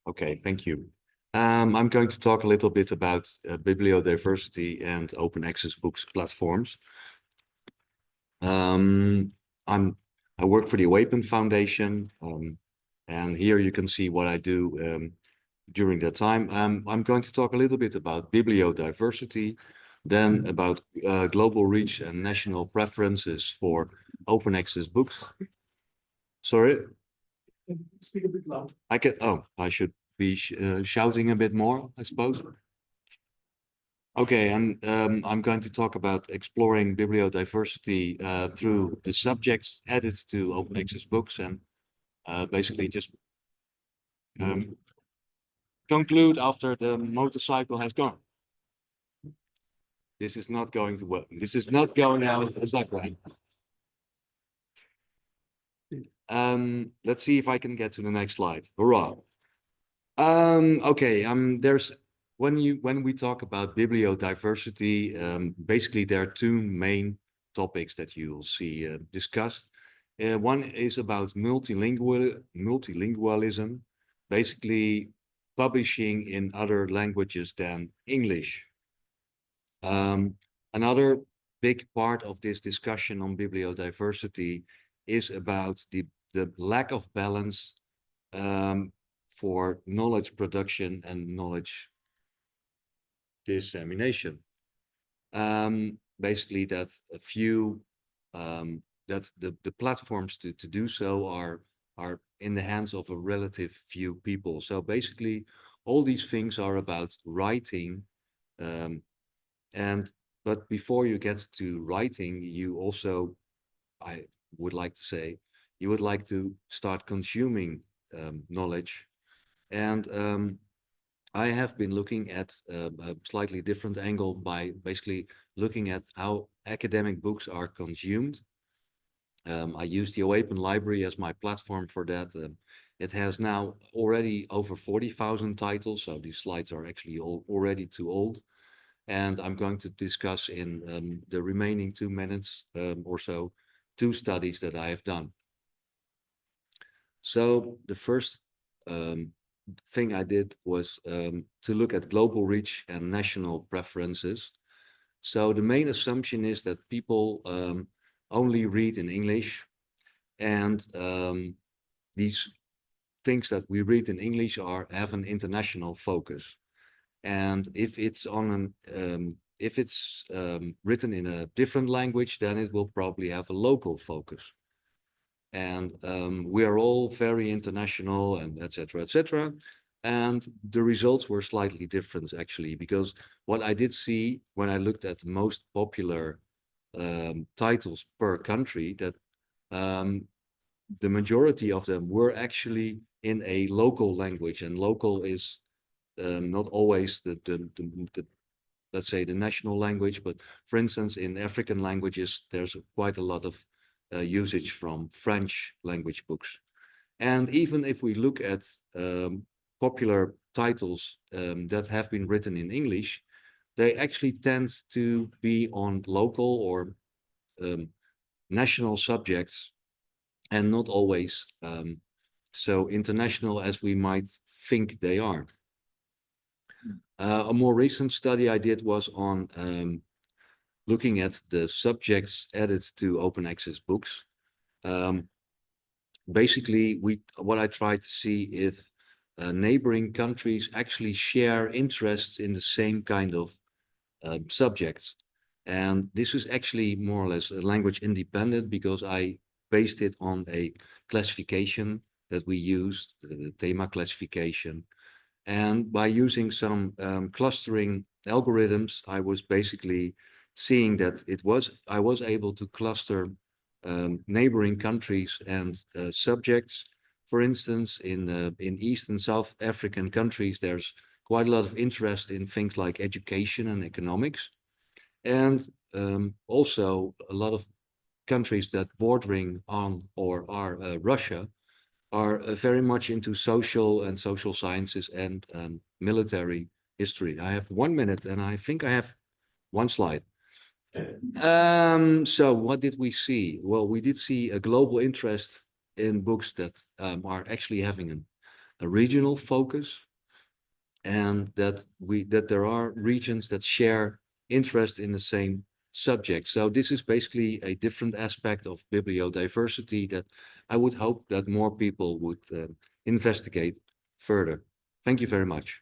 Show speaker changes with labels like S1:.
S1: Okay, thank you. I'm going to talk a little bit about bibliodiversity and open access books platforms. I work for the OAPEN Foundation, and here you can see what I do during that time. I'm going to talk a little bit about bibliodiversity, then about global reach and national preferences for open access books. Sorry? Speak a bit loud. I should be shouting a bit more, I suppose. Okay, and I'm going to talk about exploring bibliodiversity through the subjects added to open access books, and basically just conclude after the motorcycle has gone. This is not going to work. This is not going out exactly. Let's see if I can get to the next slide. Hurrah. Okay, there's when we talk about bibliodiversity, basically there are two main topics that you'll see discussed. One is about multilingualism, basically publishing in other languages than English. Another big part of this discussion on bibliodiversity is about the lack of balance for knowledge production and knowledge dissemination. Basically, that a few that the platforms to do so are in the hands of a relative few people. So basically, all these things are about writing, but before you get to writing, you also, I would like to say, you would like to start consuming knowledge. And I have been looking at a slightly different angle by basically looking at how academic books are consumed. I use the OAPEN library as my platform for that. It has now already over 40,000 titles, so these slides are actually already too old. And I'm going to discuss in the remaining 2 minutes or so 2 studies that I have done. So the first thing I did was to look at global reach and national preferences. So the main assumption is that people only read in English, and these things that we read in English have an international focus. And if it's written in a different language, then it will probably have a local focus. And we are all very international, and etc., etc. And the results were slightly different, actually, because what I did see when I looked at the most popular titles per country, that the majority of them were actually in a local language, and local is not always the let's say the national language, but for instance, in African languages, there's quite a lot of usage from French language books. And even if we look at popular titles that have been written in English, they actually tend to be on local or national subjects, and not always so international as we might think they are. A more recent study I did was on looking at the subjects added to open access books. Basically, what I tried to see if neighboring countries actually share interests in the same kind of subjects. And this is actually more or less language independent, because I based it on a classification that we used, the thema classification. And by using some clustering algorithms, I was basically seeing that I was able to cluster neighboring countries and subjects. For instance, in East and South African countries, there's quite a lot of interest in things like education and economics. And also a lot of countries that bordering on or are Russia are very much into social sciences and military history. I have 1 minute, and I think I have 1 slide. So what did we see? Well, we did see a global interest in books that are actually having a regional focus, and that there are regions that share interest in the same subject. So this is basically a different aspect of bibliodiversity that I would hope that more people would investigate further. Thank you very much.